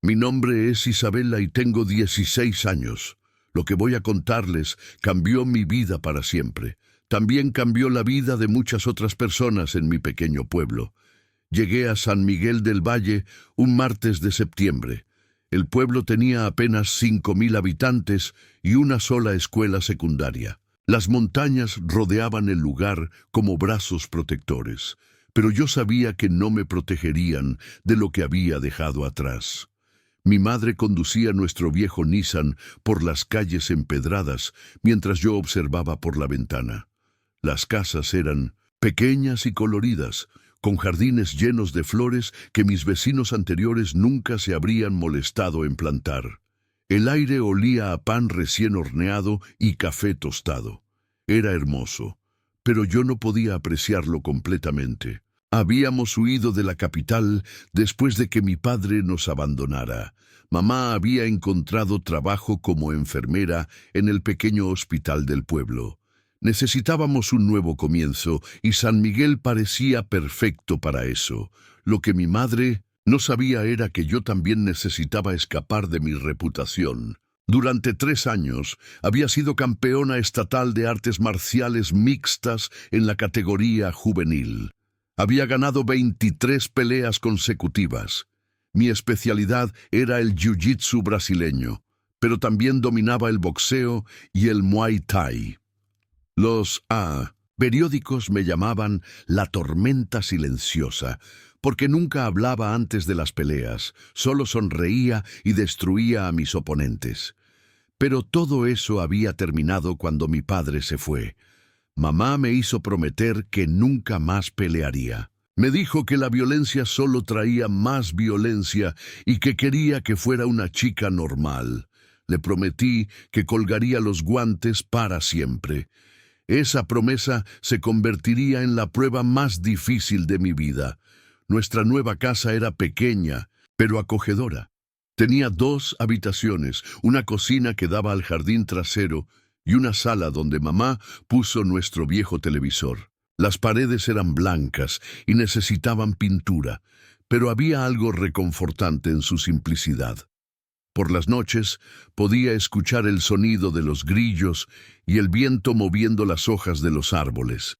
Mi nombre es Isabela y tengo 16 años. Lo que voy a contarles cambió mi vida para siempre. También cambió la vida de muchas otras personas en mi pequeño pueblo. Llegué a San Miguel del Valle un martes de septiembre. El pueblo tenía apenas 5.000 habitantes y una sola escuela secundaria. Las montañas rodeaban el lugar como brazos protectores, pero yo sabía que no me protegerían de lo que había dejado atrás. Mi madre conducía nuestro viejo Nissan por las calles empedradas mientras yo observaba por la ventana. Las casas eran pequeñas y coloridas, con jardines llenos de flores que mis vecinos anteriores nunca se habrían molestado en plantar. El aire olía a pan recién horneado y café tostado. Era hermoso, pero yo no podía apreciarlo completamente. Habíamos huido de la capital después de que mi padre nos abandonara. Mamá había encontrado trabajo como enfermera en el pequeño hospital del pueblo. Necesitábamos un nuevo comienzo y San Miguel parecía perfecto para eso. Lo que mi madre no sabía era que yo también necesitaba escapar de mi reputación. Durante 3 años había sido campeona estatal de artes marciales mixtas en la categoría juvenil. Había ganado 23 peleas consecutivas. Mi especialidad era el jiu-jitsu brasileño, pero también dominaba el boxeo y el muay thai. Los periódicos me llamaban la tormenta silenciosa, porque nunca hablaba antes de las peleas, solo sonreía y destruía a mis oponentes. Pero todo eso había terminado cuando mi padre se fue. Mamá me hizo prometer que nunca más pelearía. Me dijo que la violencia solo traía más violencia y que quería que fuera una chica normal. Le prometí que colgaría los guantes para siempre. Esa promesa se convertiría en la prueba más difícil de mi vida. Nuestra nueva casa era pequeña, pero acogedora. Tenía 2 habitaciones, una cocina que daba al jardín trasero y una sala donde mamá puso nuestro viejo televisor. Las paredes eran blancas y necesitaban pintura, pero había algo reconfortante en su simplicidad. Por las noches podía escuchar el sonido de los grillos y el viento moviendo las hojas de los árboles.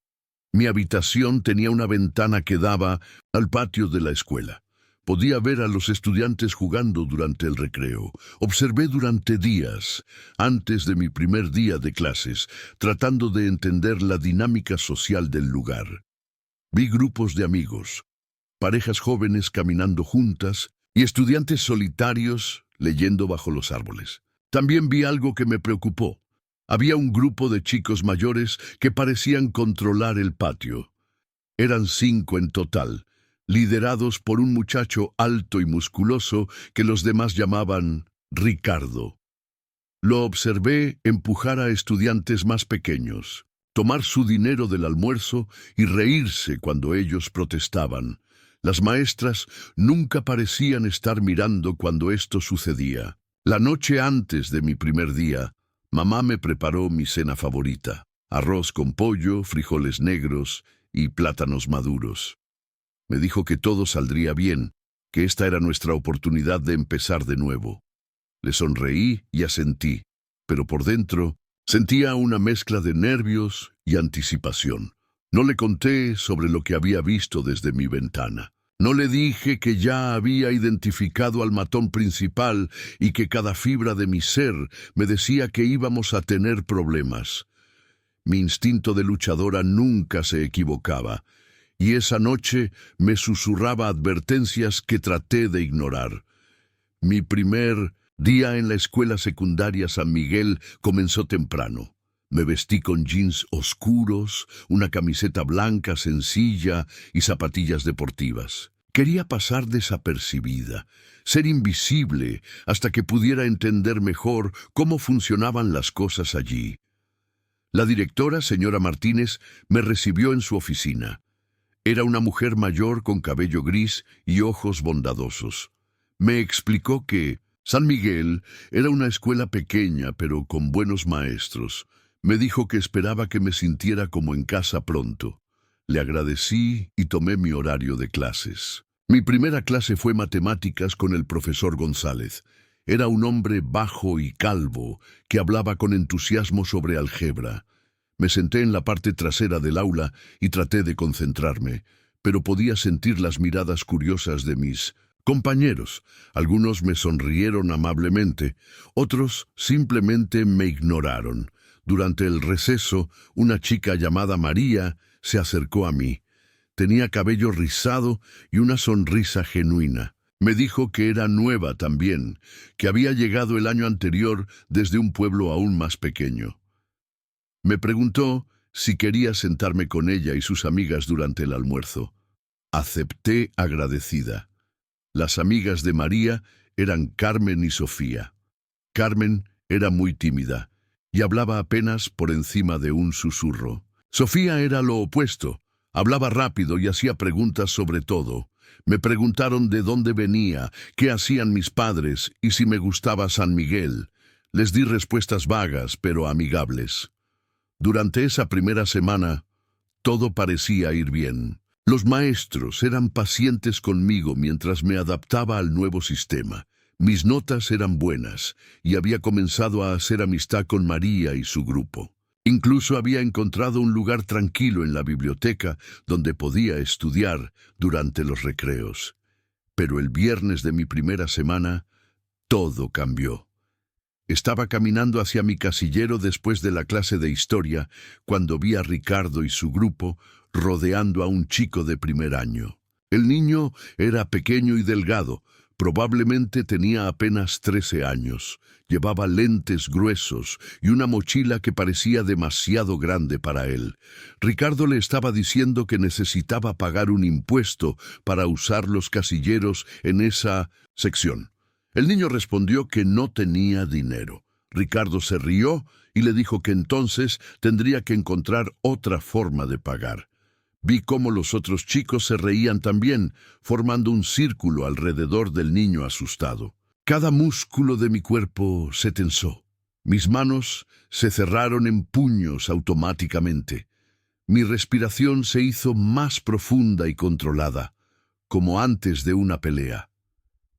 Mi habitación tenía una ventana que daba al patio de la escuela. Podía ver a los estudiantes jugando durante el recreo. Observé durante días, antes de mi primer día de clases, tratando de entender la dinámica social del lugar. Vi grupos de amigos, parejas jóvenes caminando juntas y estudiantes solitarios leyendo bajo los árboles. También vi algo que me preocupó. Había un grupo de chicos mayores que parecían controlar el patio. Eran 5 en total, liderados por un muchacho alto y musculoso que los demás llamaban Ricardo. Lo observé empujar a estudiantes más pequeños, tomar su dinero del almuerzo y reírse cuando ellos protestaban. Las maestras nunca parecían estar mirando cuando esto sucedía. La noche antes de mi primer día, mamá me preparó mi cena favorita: arroz con pollo, frijoles negros y plátanos maduros. Me dijo que todo saldría bien, que esta era nuestra oportunidad de empezar de nuevo. Le sonreí y asentí, pero por dentro sentía una mezcla de nervios y anticipación. No le conté sobre lo que había visto desde mi ventana. No le dije que ya había identificado al matón principal y que cada fibra de mi ser me decía que íbamos a tener problemas. Mi instinto de luchadora nunca se equivocaba, y esa noche me susurraba advertencias que traté de ignorar. Mi primer día en la escuela secundaria San Miguel comenzó temprano. Me vestí con jeans oscuros, una camiseta blanca sencilla y zapatillas deportivas. Quería pasar desapercibida, ser invisible hasta que pudiera entender mejor cómo funcionaban las cosas allí. La directora, señora Martínez, me recibió en su oficina. Era una mujer mayor con cabello gris y ojos bondadosos. Me explicó que San Miguel era una escuela pequeña pero con buenos maestros. Me dijo que esperaba que me sintiera como en casa pronto. Le agradecí y tomé mi horario de clases. Mi primera clase fue matemáticas con el profesor González. Era un hombre bajo y calvo que hablaba con entusiasmo sobre álgebra. Me senté en la parte trasera del aula y traté de concentrarme, pero podía sentir las miradas curiosas de mis compañeros. Algunos me sonrieron amablemente, otros simplemente me ignoraron. Durante el receso, una chica llamada María se acercó a mí. Tenía cabello rizado y una sonrisa genuina. Me dijo que era nueva también, que había llegado el año anterior desde un pueblo aún más pequeño. Me preguntó si quería sentarme con ella y sus amigas durante el almuerzo. Acepté agradecida. Las amigas de María eran Carmen y Sofía. Carmen era muy tímida y hablaba apenas por encima de un susurro. Sofía era lo opuesto. Hablaba rápido y hacía preguntas sobre todo. Me preguntaron de dónde venía, qué hacían mis padres y si me gustaba San Miguel. Les di respuestas vagas pero amigables. Durante esa primera semana, todo parecía ir bien. Los maestros eran pacientes conmigo mientras me adaptaba al nuevo sistema. Mis notas eran buenas y había comenzado a hacer amistad con María y su grupo. Incluso había encontrado un lugar tranquilo en la biblioteca donde podía estudiar durante los recreos. Pero el viernes de mi primera semana, todo cambió. Estaba caminando hacia mi casillero después de la clase de historia cuando vi a Ricardo y su grupo rodeando a un chico de primer año. El niño era pequeño y delgado, probablemente tenía apenas 13 años. Llevaba lentes gruesos y una mochila que parecía demasiado grande para él. Ricardo le estaba diciendo que necesitaba pagar un impuesto para usar los casilleros en esa sección. El niño respondió que no tenía dinero. Ricardo se rió y le dijo que entonces tendría que encontrar otra forma de pagar. Vi cómo los otros chicos se reían también, formando un círculo alrededor del niño asustado. Cada músculo de mi cuerpo se tensó. Mis manos se cerraron en puños automáticamente. Mi respiración se hizo más profunda y controlada, como antes de una pelea.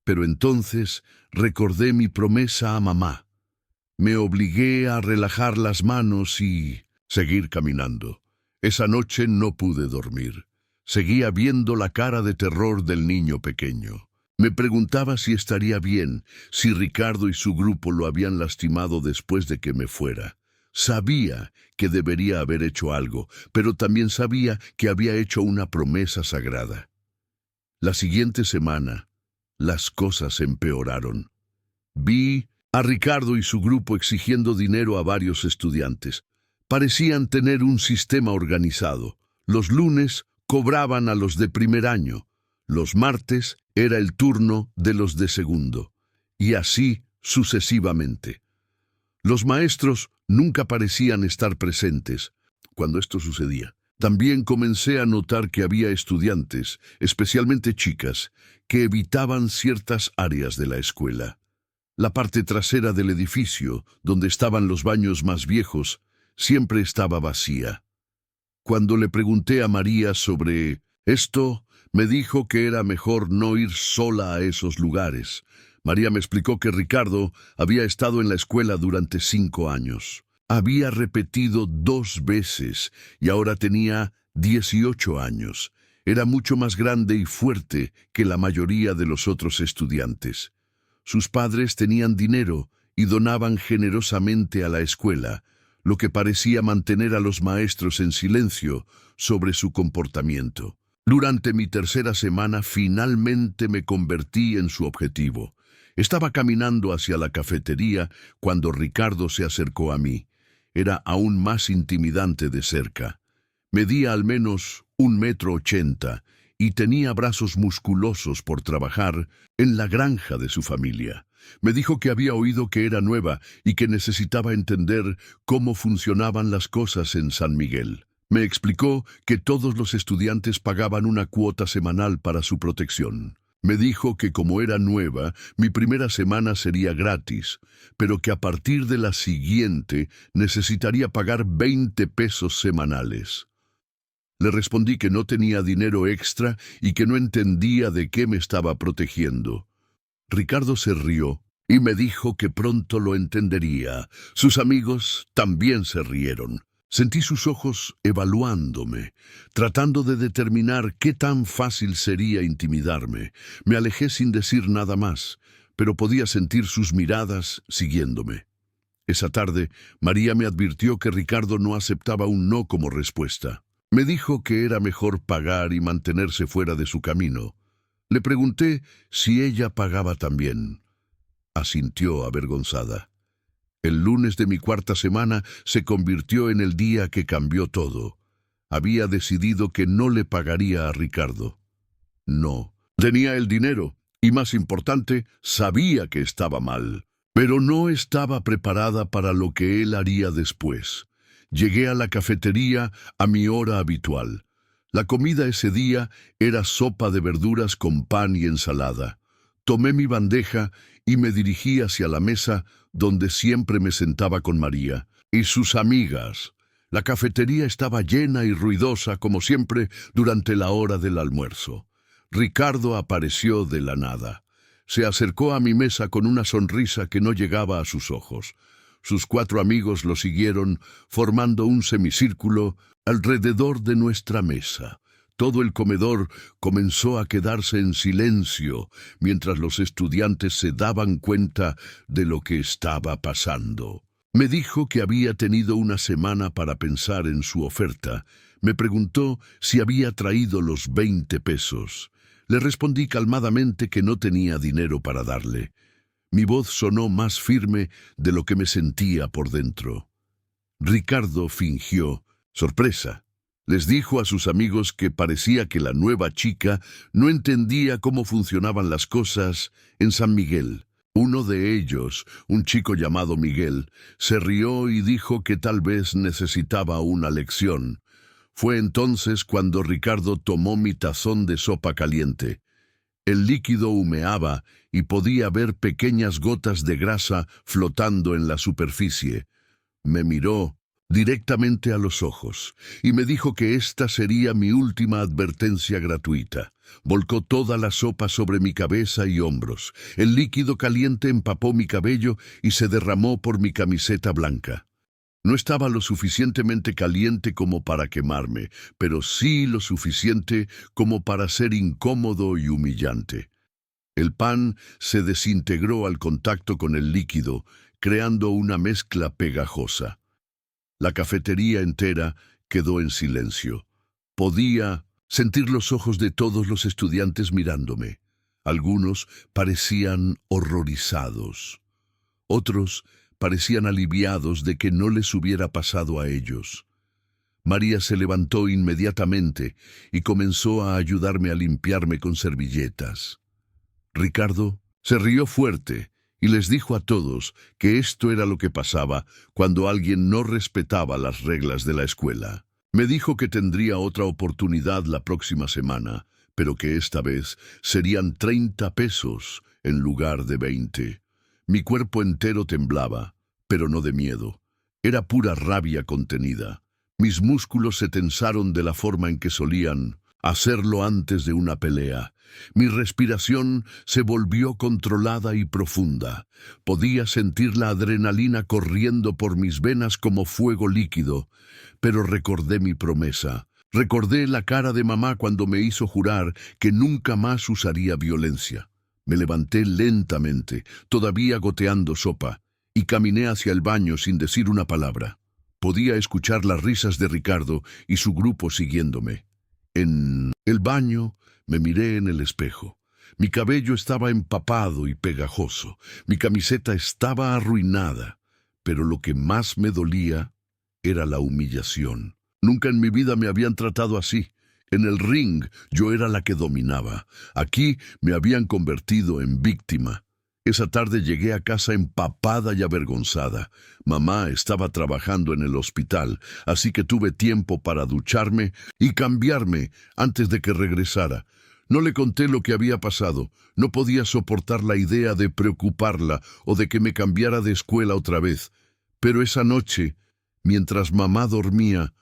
Pero entonces recordé mi promesa a mamá. Me obligué a relajar las manos y seguir caminando. Esa noche no pude dormir. Seguía viendo la cara de terror del niño pequeño. Me preguntaba si estaría bien, si Ricardo y su grupo lo habían lastimado después de que me fuera. Sabía que debería haber hecho algo, pero también sabía que había hecho una promesa sagrada. La siguiente semana, las cosas empeoraron. Vi a Ricardo y su grupo exigiendo dinero a varios estudiantes. Parecían tener un sistema organizado. Los lunes cobraban a los de primer año. Los martes era el turno de los de segundo. Y así sucesivamente. Los maestros nunca parecían estar presentes cuando esto sucedía. También comencé a notar que había estudiantes, especialmente chicas, que evitaban ciertas áreas de la escuela. La parte trasera del edificio, donde estaban los baños más viejos, siempre estaba vacía. Cuando le pregunté a María sobre esto, me dijo que era mejor no ir sola a esos lugares. María me explicó que Ricardo había estado en la escuela durante 5 años. Había repetido 2 veces y ahora tenía 18 años. Era mucho más grande y fuerte que la mayoría de los otros estudiantes. Sus padres tenían dinero y donaban generosamente a la escuela, lo que parecía mantener a los maestros en silencio sobre su comportamiento. Durante mi tercera semana finalmente me convertí en su objetivo. Estaba caminando hacia la cafetería cuando Ricardo se acercó a mí. Era aún más intimidante de cerca. Medía al menos 1,80 m y tenía brazos musculosos por trabajar en la granja de su familia. Me dijo que había oído que era nueva y que necesitaba entender cómo funcionaban las cosas en San Miguel. Me explicó que todos los estudiantes pagaban una cuota semanal para su protección. Me dijo que como era nueva, mi primera semana sería gratis, pero que a partir de la siguiente necesitaría pagar 20 pesos semanales. Le respondí que no tenía dinero extra y que no entendía de qué me estaba protegiendo. Ricardo se rió y me dijo que pronto lo entendería. Sus amigos también se rieron. Sentí sus ojos evaluándome, tratando de determinar qué tan fácil sería intimidarme. Me alejé sin decir nada más, pero podía sentir sus miradas siguiéndome. Esa tarde, María me advirtió que Ricardo no aceptaba un no como respuesta. Me dijo que era mejor pagar y mantenerse fuera de su camino. Le pregunté si ella pagaba también. Asintió avergonzada. El lunes de mi cuarta semana se convirtió en el día que cambió todo. Había decidido que no le pagaría a Ricardo. No, tenía el dinero y, más importante, sabía que estaba mal. Pero no estaba preparada para lo que él haría después. Llegué a la cafetería a mi hora habitual. La comida ese día era sopa de verduras con pan y ensalada. Tomé mi bandeja y me dirigí hacia la mesa donde siempre me sentaba con María y sus amigas. La cafetería estaba llena y ruidosa como siempre durante la hora del almuerzo. Ricardo apareció de la nada. Se acercó a mi mesa con una sonrisa que no llegaba a sus ojos. Sus 4 amigos lo siguieron, formando un semicírculo alrededor de nuestra mesa. Todo el comedor comenzó a quedarse en silencio mientras los estudiantes se daban cuenta de lo que estaba pasando. Me dijo que había tenido una semana para pensar en su oferta. Me preguntó si había traído los 20 pesos. Le respondí calmadamente que no tenía dinero para darle. Mi voz sonó más firme de lo que me sentía por dentro. Ricardo fingió sorpresa. Les dijo a sus amigos que parecía que la nueva chica no entendía cómo funcionaban las cosas en San Miguel. Uno de ellos, un chico llamado Miguel, se rió y dijo que tal vez necesitaba una lección. Fue entonces cuando Ricardo tomó mi tazón de sopa caliente. El líquido humeaba y podía ver pequeñas gotas de grasa flotando en la superficie. Me miró directamente a los ojos y me dijo que esta sería mi última advertencia gratuita. Volcó toda la sopa sobre mi cabeza y hombros. El líquido caliente empapó mi cabello y se derramó por mi camiseta blanca. No estaba lo suficientemente caliente como para quemarme, pero sí lo suficiente como para ser incómodo y humillante. El pan se desintegró al contacto con el líquido, creando una mezcla pegajosa. La cafetería entera quedó en silencio. Podía sentir los ojos de todos los estudiantes mirándome. Algunos parecían horrorizados. Otros parecían aliviados de que no les hubiera pasado a ellos. María se levantó inmediatamente y comenzó a ayudarme a limpiarme con servilletas. Ricardo se rió fuerte y les dijo a todos que esto era lo que pasaba cuando alguien no respetaba las reglas de la escuela. Me dijo que tendría otra oportunidad la próxima semana, pero que esta vez serían 30 pesos en lugar de 20. Mi cuerpo entero temblaba, pero no de miedo. Era pura rabia contenida. Mis músculos se tensaron de la forma en que solían hacerlo antes de una pelea. Mi respiración se volvió controlada y profunda. Podía sentir la adrenalina corriendo por mis venas como fuego líquido, pero recordé mi promesa. Recordé la cara de mamá cuando me hizo jurar que nunca más usaría violencia. Me levanté lentamente, todavía goteando sopa, y caminé hacia el baño sin decir una palabra. Podía escuchar las risas de Ricardo y su grupo siguiéndome. En el baño me miré en el espejo. Mi cabello estaba empapado y pegajoso. Mi camiseta estaba arruinada. Pero lo que más me dolía era la humillación. Nunca en mi vida me habían tratado así. En el ring yo era la que dominaba. Aquí me habían convertido en víctima. Esa tarde llegué a casa empapada y avergonzada. Mamá estaba trabajando en el hospital, así que tuve tiempo para ducharme y cambiarme antes de que regresara. No le conté lo que había pasado. No podía soportar la idea de preocuparla o de que me cambiara de escuela otra vez. Pero esa noche, mientras mamá dormía,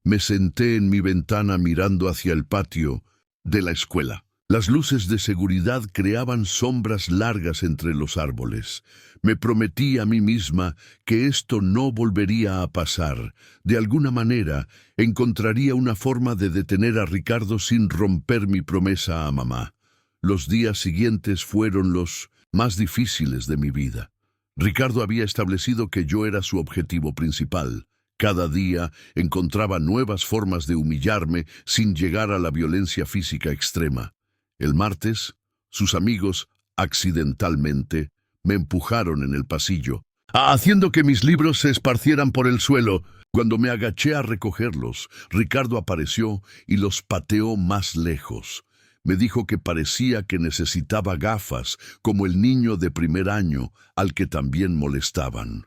Me senté en mi ventana mirando hacia el patio de la escuela. Las luces de seguridad creaban sombras largas entre los árboles. Me prometí a mí misma que esto no volvería a pasar. De alguna manera, encontraría una forma de detener a Ricardo sin romper mi promesa a mamá. Los días siguientes fueron los más difíciles de mi vida. Ricardo había establecido que yo era su objetivo principal. Cada día encontraba nuevas formas de humillarme sin llegar a la violencia física extrema. El martes, sus amigos, accidentalmente, me empujaron en el pasillo, haciendo que mis libros se esparcieran por el suelo. Cuando me agaché a recogerlos, Ricardo apareció y los pateó más lejos. Me dijo que parecía que necesitaba gafas, como el niño de primer año, al que también molestaban.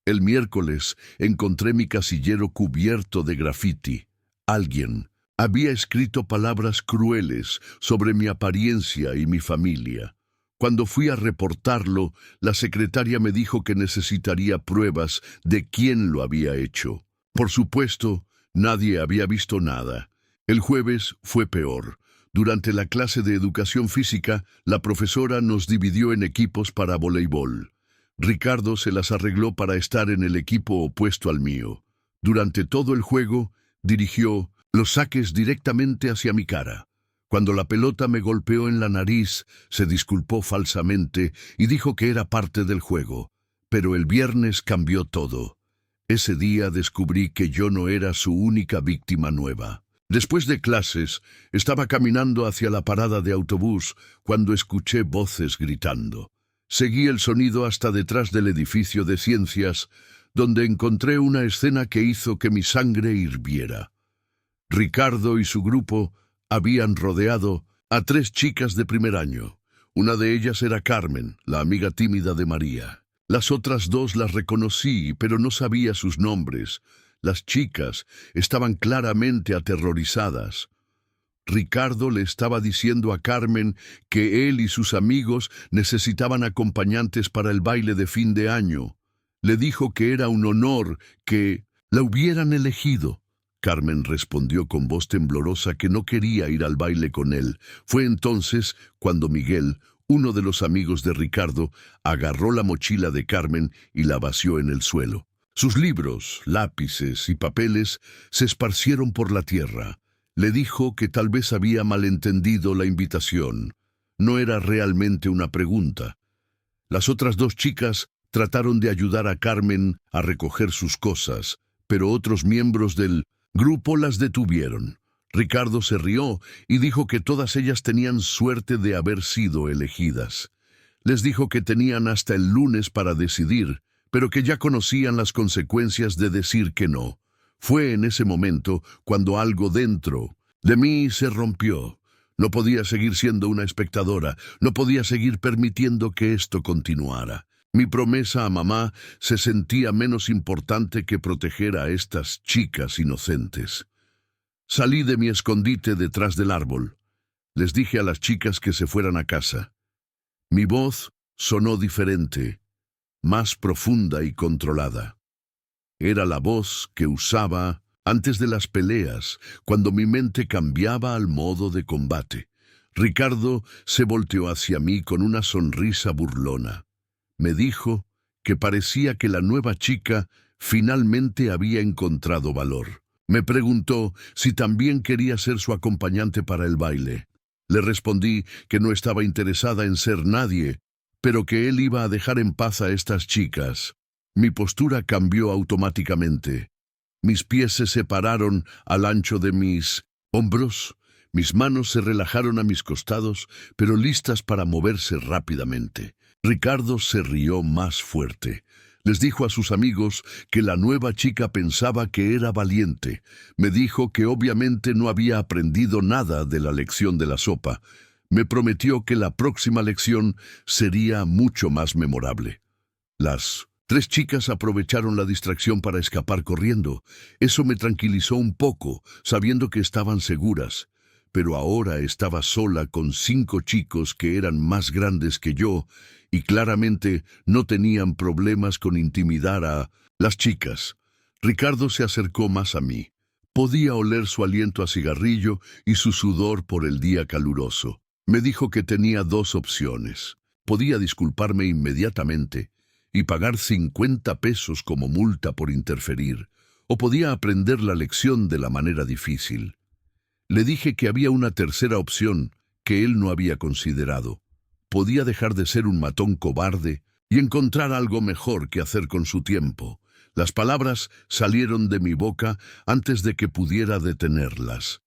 El miércoles encontré mi casillero cubierto de grafiti. Alguien había escrito palabras crueles sobre mi apariencia y mi familia. Cuando fui a reportarlo, la secretaria me dijo que necesitaría pruebas de quién lo había hecho. Por supuesto, nadie había visto nada. El jueves fue peor. Durante la clase de educación física, la profesora nos dividió en equipos para voleibol. Ricardo se las arregló para estar en el equipo opuesto al mío. Durante todo el juego, dirigió los saques directamente hacia mi cara. Cuando la pelota me golpeó en la nariz, se disculpó falsamente y dijo que era parte del juego. Pero el viernes cambió todo. Ese día descubrí que yo no era su única víctima nueva. Después de clases, estaba caminando hacia la parada de autobús cuando escuché voces gritando. Seguí el sonido hasta detrás del edificio de ciencias, donde encontré una escena que hizo que mi sangre hirviera. Ricardo y su grupo habían rodeado a 3 chicas de primer año. Una de ellas era Carmen, la amiga tímida de María. Las otras 2 las reconocí, pero no sabía sus nombres. Las chicas estaban claramente aterrorizadas. Ricardo le estaba diciendo a Carmen que él y sus amigos necesitaban acompañantes para el baile de fin de año. Le dijo que era un honor que la hubieran elegido. Carmen respondió con voz temblorosa que no quería ir al baile con él. Fue entonces cuando Miguel, uno de los amigos de Ricardo, agarró la mochila de Carmen y la vació en el suelo. Sus libros, lápices y papeles se esparcieron por la tierra. Le dijo que tal vez había malentendido la invitación. No era realmente una pregunta. Las otras 2 chicas trataron de ayudar a Carmen a recoger sus cosas, pero otros miembros del grupo las detuvieron. Ricardo se rió y dijo que todas ellas tenían suerte de haber sido elegidas. Les dijo que tenían hasta el lunes para decidir, pero que ya conocían las consecuencias de decir que no. Fue en ese momento cuando algo dentro de mí se rompió. No podía seguir siendo una espectadora, no podía seguir permitiendo que esto continuara. Mi promesa a mamá se sentía menos importante que proteger a estas chicas inocentes. Salí de mi escondite detrás del árbol. Les dije a las chicas que se fueran a casa. Mi voz sonó diferente, más profunda y controlada. Era la voz que usaba antes de las peleas, cuando mi mente cambiaba al modo de combate. Ricardo se volteó hacia mí con una sonrisa burlona. Me dijo que parecía que la nueva chica finalmente había encontrado valor. Me preguntó si también quería ser su acompañante para el baile. Le respondí que no estaba interesada en ser nadie, pero que él iba a dejar en paz a estas chicas. Mi postura cambió automáticamente. Mis pies se separaron al ancho de mis hombros, mis manos se relajaron a mis costados, pero listas para moverse rápidamente. Ricardo se rió más fuerte. Les dijo a sus amigos que la nueva chica pensaba que era valiente. Me dijo que obviamente no había aprendido nada de la lección de la sopa. Me prometió que la próxima lección sería mucho más memorable. Las 3 chicas aprovecharon la distracción para escapar corriendo. Eso me tranquilizó un poco, sabiendo que estaban seguras. Pero ahora estaba sola con 5 chicos que eran más grandes que yo y claramente no tenían problemas con intimidar a las chicas. Ricardo se acercó más a mí. Podía oler su aliento a cigarrillo y su sudor por el día caluroso. Me dijo que tenía dos opciones. Podía disculparme inmediatamente y pagar 50 pesos como multa por interferir, o podía aprender la lección de la manera difícil. Le dije que había una tercera opción que él no había considerado. Podía dejar de ser un matón cobarde y encontrar algo mejor que hacer con su tiempo. Las palabras salieron de mi boca antes de que pudiera detenerlas.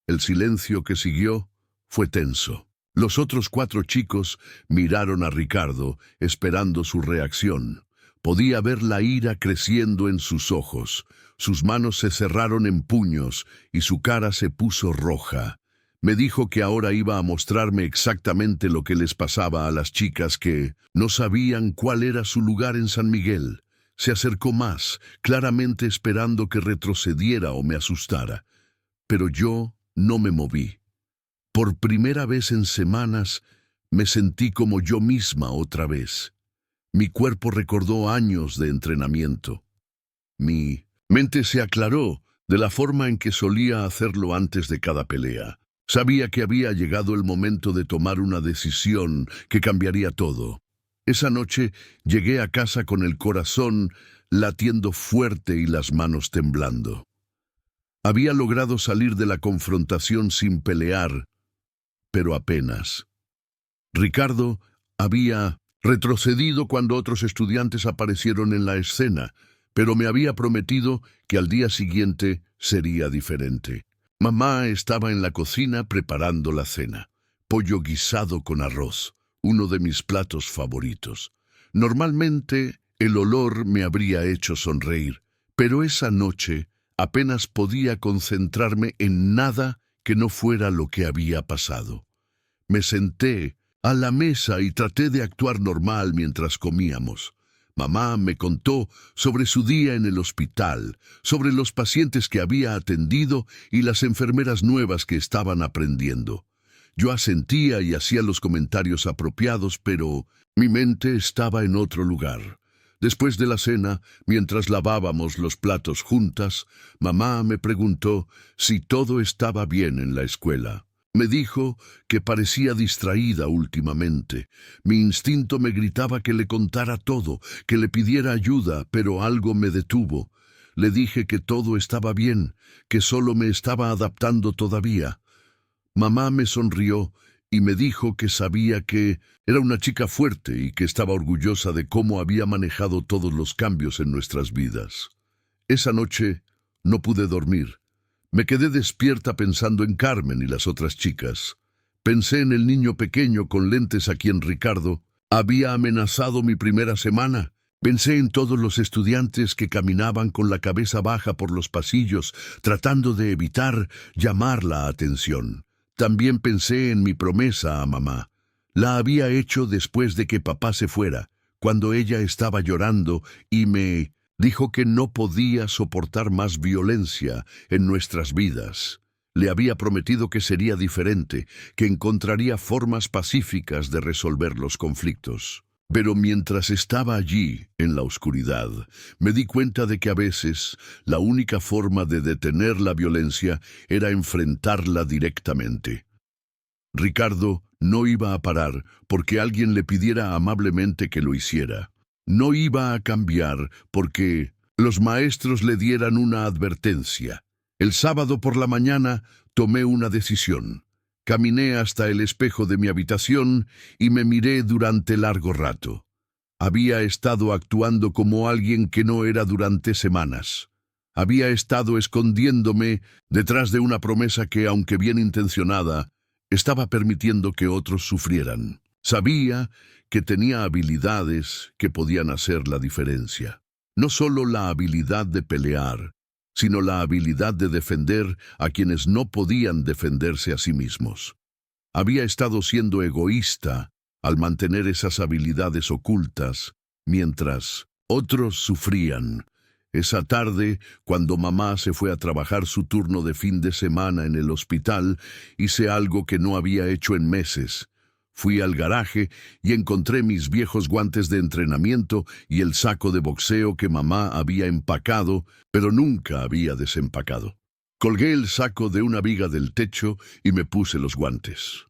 El silencio que siguió fue tenso. Los otros 4 chicos miraron a Ricardo, esperando su reacción. Podía ver la ira creciendo en sus ojos. Sus manos se cerraron en puños y su cara se puso roja. Me dijo que ahora iba a mostrarme exactamente lo que les pasaba a las chicas que no sabían cuál era su lugar en San Miguel. Se acercó más, claramente esperando que retrocediera o me asustara. Pero yo no me moví. Por primera vez en semanas me sentí como yo misma otra vez. Mi cuerpo recordó años de entrenamiento. Mi mente se aclaró de la forma en que solía hacerlo antes de cada pelea. Sabía que había llegado el momento de tomar una decisión que cambiaría todo. Esa noche llegué a casa con el corazón latiendo fuerte y las manos temblando. Había logrado salir de la confrontación sin pelear, pero apenas. Ricardo había retrocedido cuando otros estudiantes aparecieron en la escena, pero me había prometido que al día siguiente sería diferente. Mamá estaba en la cocina preparando la cena. Pollo guisado con arroz, uno de mis platos favoritos. Normalmente el olor me habría hecho sonreír, pero esa noche apenas podía concentrarme en nada que no fuera lo que había pasado. Me senté a la mesa y traté de actuar normal mientras comíamos. Mamá me contó sobre su día en el hospital, sobre los pacientes que había atendido y las enfermeras nuevas que estaban aprendiendo. Yo asentía y hacía los comentarios apropiados, pero mi mente estaba en otro lugar. Después de la cena, mientras lavábamos los platos juntas, mamá me preguntó si todo estaba bien en la escuela. Me dijo que parecía distraída últimamente. Mi instinto me gritaba que le contara todo, que le pidiera ayuda, pero algo me detuvo. Le dije que todo estaba bien, que solo me estaba adaptando todavía. Mamá me sonrió y me dijo que sabía que era una chica fuerte y que estaba orgullosa de cómo había manejado todos los cambios en nuestras vidas. Esa noche no pude dormir. Me quedé despierta pensando en Carmen y las otras chicas. Pensé en el niño pequeño con lentes a quien Ricardo había amenazado mi primera semana. Pensé en todos los estudiantes que caminaban con la cabeza baja por los pasillos, tratando de evitar llamar la atención. También pensé en mi promesa a mamá. La había hecho después de que papá se fuera, cuando ella estaba llorando y me dijo que no podía soportar más violencia en nuestras vidas. Le había prometido que sería diferente, que encontraría formas pacíficas de resolver los conflictos. Pero mientras estaba allí, en la oscuridad, me di cuenta de que a veces la única forma de detener la violencia era enfrentarla directamente. Ricardo no iba a parar porque alguien le pidiera amablemente que lo hiciera. No iba a cambiar porque los maestros le dieran una advertencia. El sábado por la mañana tomé una decisión. Caminé hasta el espejo de mi habitación y me miré durante largo rato. Había estado actuando como alguien que no era durante semanas. Había estado escondiéndome detrás de una promesa que, aunque bien intencionada, estaba permitiendo que otros sufrieran. Sabía que tenía habilidades que podían hacer la diferencia. No solo la habilidad de pelear, sino la habilidad de defender a quienes no podían defenderse a sí mismos. Había estado siendo egoísta al mantener esas habilidades ocultas, mientras otros sufrían. Esa tarde, cuando mamá se fue a trabajar su turno de fin de semana en el hospital, hice algo que no había hecho en meses. Fui al garaje y encontré mis viejos guantes de entrenamiento y el saco de boxeo que mamá había empacado, pero nunca había desempacado. Colgué el saco de una viga del techo y me puse los guantes.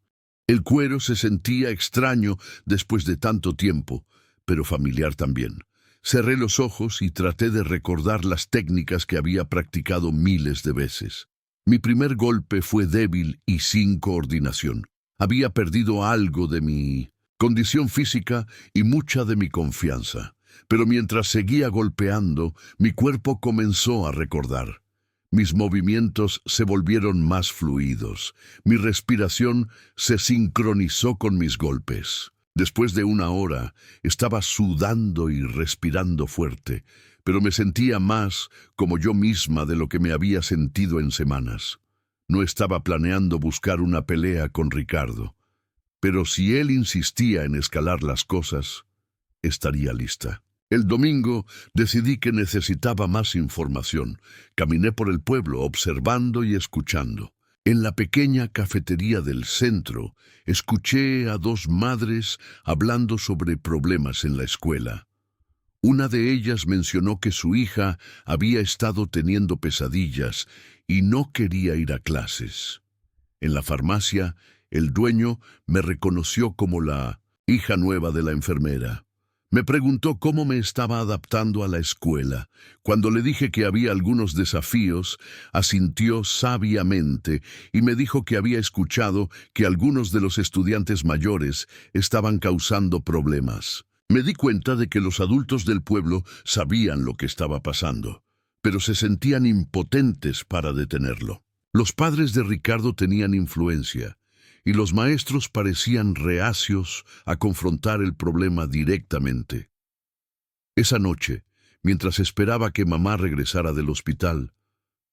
El cuero se sentía extraño después de tanto tiempo, pero familiar también. Cerré los ojos y traté de recordar las técnicas que había practicado miles de veces. Mi primer golpe fue débil y sin coordinación. Había perdido algo de mi condición física y mucha de mi confianza. Pero mientras seguía golpeando, mi cuerpo comenzó a recordar. Mis movimientos se volvieron más fluidos. Mi respiración se sincronizó con mis golpes. Después de una hora, estaba sudando y respirando fuerte, pero me sentía más como yo misma de lo que me había sentido en semanas. No estaba planeando buscar una pelea con Ricardo, pero si él insistía en escalar las cosas, estaría lista. El domingo decidí que necesitaba más información. Caminé por el pueblo observando y escuchando. En la pequeña cafetería del centro, escuché a dos madres hablando sobre problemas en la escuela. Una de ellas mencionó que su hija había estado teniendo pesadillas y no quería ir a clases. En la farmacia, el dueño me reconoció como la hija nueva de la enfermera. Me preguntó cómo me estaba adaptando a la escuela. Cuando le dije que había algunos desafíos, asintió sabiamente y me dijo que había escuchado que algunos de los estudiantes mayores estaban causando problemas. Me di cuenta de que los adultos del pueblo sabían lo que estaba pasando, pero se sentían impotentes para detenerlo. Los padres de Ricardo tenían influencia, y los maestros parecían reacios a confrontar el problema directamente. Esa noche, mientras esperaba que mamá regresara del hospital,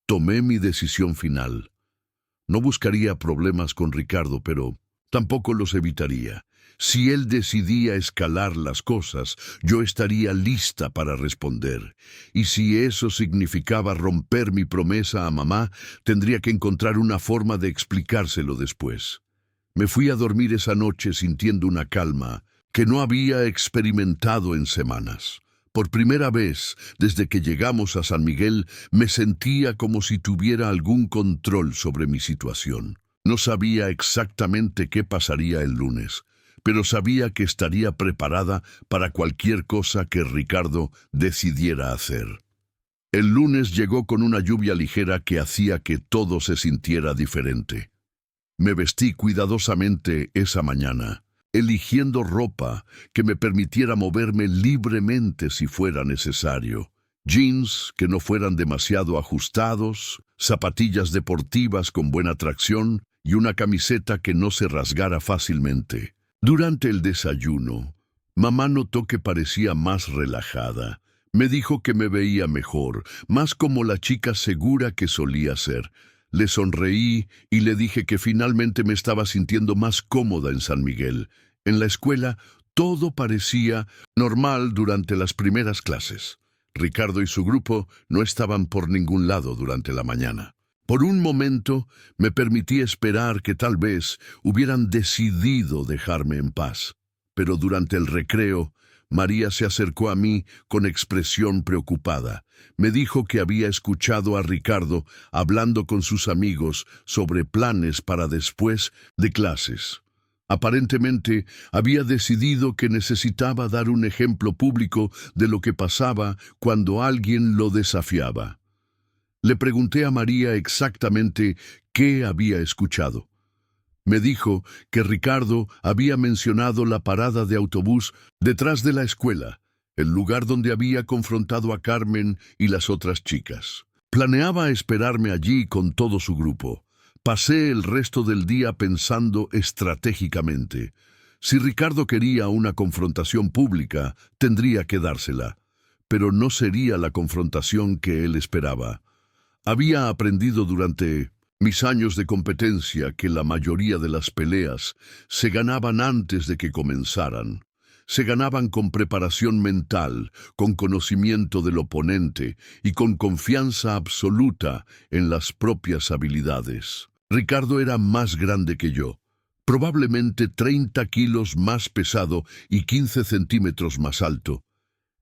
tomé mi decisión final. No buscaría problemas con Ricardo, pero tampoco los evitaría. Si él decidía escalar las cosas, yo estaría lista para responder. Y si eso significaba romper mi promesa a mamá, tendría que encontrar una forma de explicárselo después. Me fui a dormir esa noche sintiendo una calma que no había experimentado en semanas. Por primera vez, desde que llegamos a San Miguel, me sentía como si tuviera algún control sobre mi situación. No sabía exactamente qué pasaría el lunes, pero sabía que estaría preparada para cualquier cosa que Ricardo decidiera hacer. El lunes llegó con una lluvia ligera que hacía que todo se sintiera diferente. Me vestí cuidadosamente esa mañana, eligiendo ropa que me permitiera moverme libremente si fuera necesario. Jeans que no fueran demasiado ajustados, zapatillas deportivas con buena tracción y una camiseta que no se rasgara fácilmente. Durante el desayuno, mamá notó que parecía más relajada. Me dijo que me veía mejor, más como la chica segura que solía ser. Le sonreí y le dije que finalmente me estaba sintiendo más cómoda en San Miguel. En la escuela, todo parecía normal durante las primeras clases. Ricardo y su grupo no estaban por ningún lado durante la mañana. Por un momento, me permití esperar que tal vez hubieran decidido dejarme en paz. Pero durante el recreo, María se acercó a mí con expresión preocupada. Me dijo que había escuchado a Ricardo hablando con sus amigos sobre planes para después de clases. Aparentemente, había decidido que necesitaba dar un ejemplo público de lo que pasaba cuando alguien lo desafiaba. Le pregunté a María exactamente qué había escuchado. Me dijo que Ricardo había mencionado la parada de autobús detrás de la escuela, el lugar donde había confrontado a Carmen y las otras chicas. Planeaba esperarme allí con todo su grupo. Pasé el resto del día pensando estratégicamente. Si Ricardo quería una confrontación pública, tendría que dársela, pero no sería la confrontación que él esperaba. Había aprendido durante mis años de competencia que la mayoría de las peleas se ganaban antes de que comenzaran. Se ganaban con preparación mental, con conocimiento del oponente y con confianza absoluta en las propias habilidades. Ricardo era más grande que yo, probablemente 30 kilos más pesado y 15 centímetros más alto,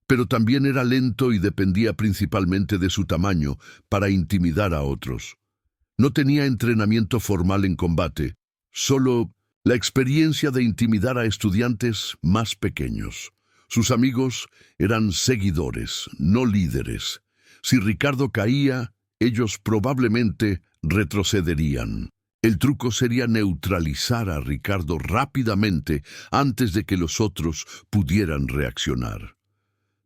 pero también era lento y dependía principalmente de su tamaño para intimidar a otros. No tenía entrenamiento formal en combate, solo la experiencia de intimidar a estudiantes más pequeños. Sus amigos eran seguidores, no líderes. Si Ricardo caía, ellos probablemente retrocederían. El truco sería neutralizar a Ricardo rápidamente antes de que los otros pudieran reaccionar.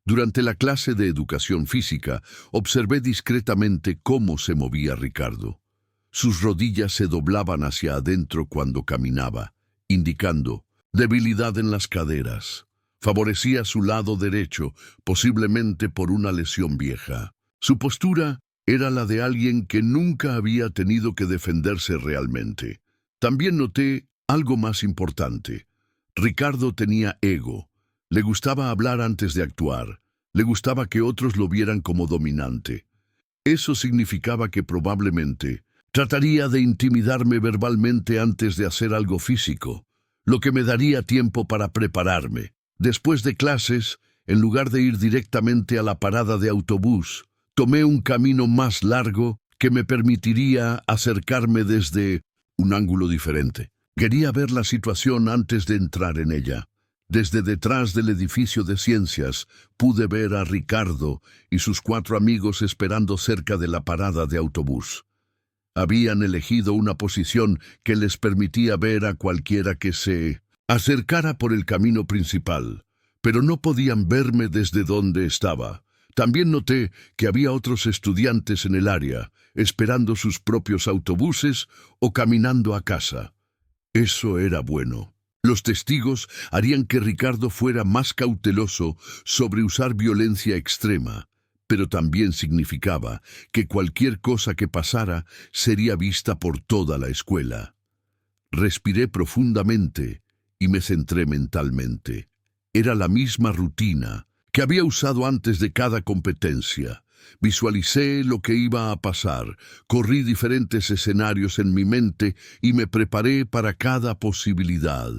Durante la clase de educación física, observé discretamente cómo se movía Ricardo. Sus rodillas se doblaban hacia adentro cuando caminaba, indicando debilidad en las caderas. Favorecía su lado derecho, posiblemente por una lesión vieja. Su postura era la de alguien que nunca había tenido que defenderse realmente. También noté algo más importante. Ricardo tenía ego. Le gustaba hablar antes de actuar. Le gustaba que otros lo vieran como dominante. Eso significaba que probablemente trataría de intimidarme verbalmente antes de hacer algo físico, lo que me daría tiempo para prepararme. Después de clases, en lugar de ir directamente a la parada de autobús, tomé un camino más largo que me permitiría acercarme desde un ángulo diferente. Quería ver la situación antes de entrar en ella. Desde detrás del edificio de ciencias pude ver a Ricardo y sus 4 amigos esperando cerca de la parada de autobús. Habían elegido una posición que les permitía ver a cualquiera que se acercara por el camino principal, pero no podían verme desde donde estaba. También noté que había otros estudiantes en el área, esperando sus propios autobuses o caminando a casa. Eso era bueno. Los testigos harían que Ricardo fuera más cauteloso sobre usar violencia extrema, pero también significaba que cualquier cosa que pasara sería vista por toda la escuela. Respiré profundamente y me centré mentalmente. Era la misma rutina que había usado antes de cada competencia. Visualicé lo que iba a pasar, corrí diferentes escenarios en mi mente y me preparé para cada posibilidad.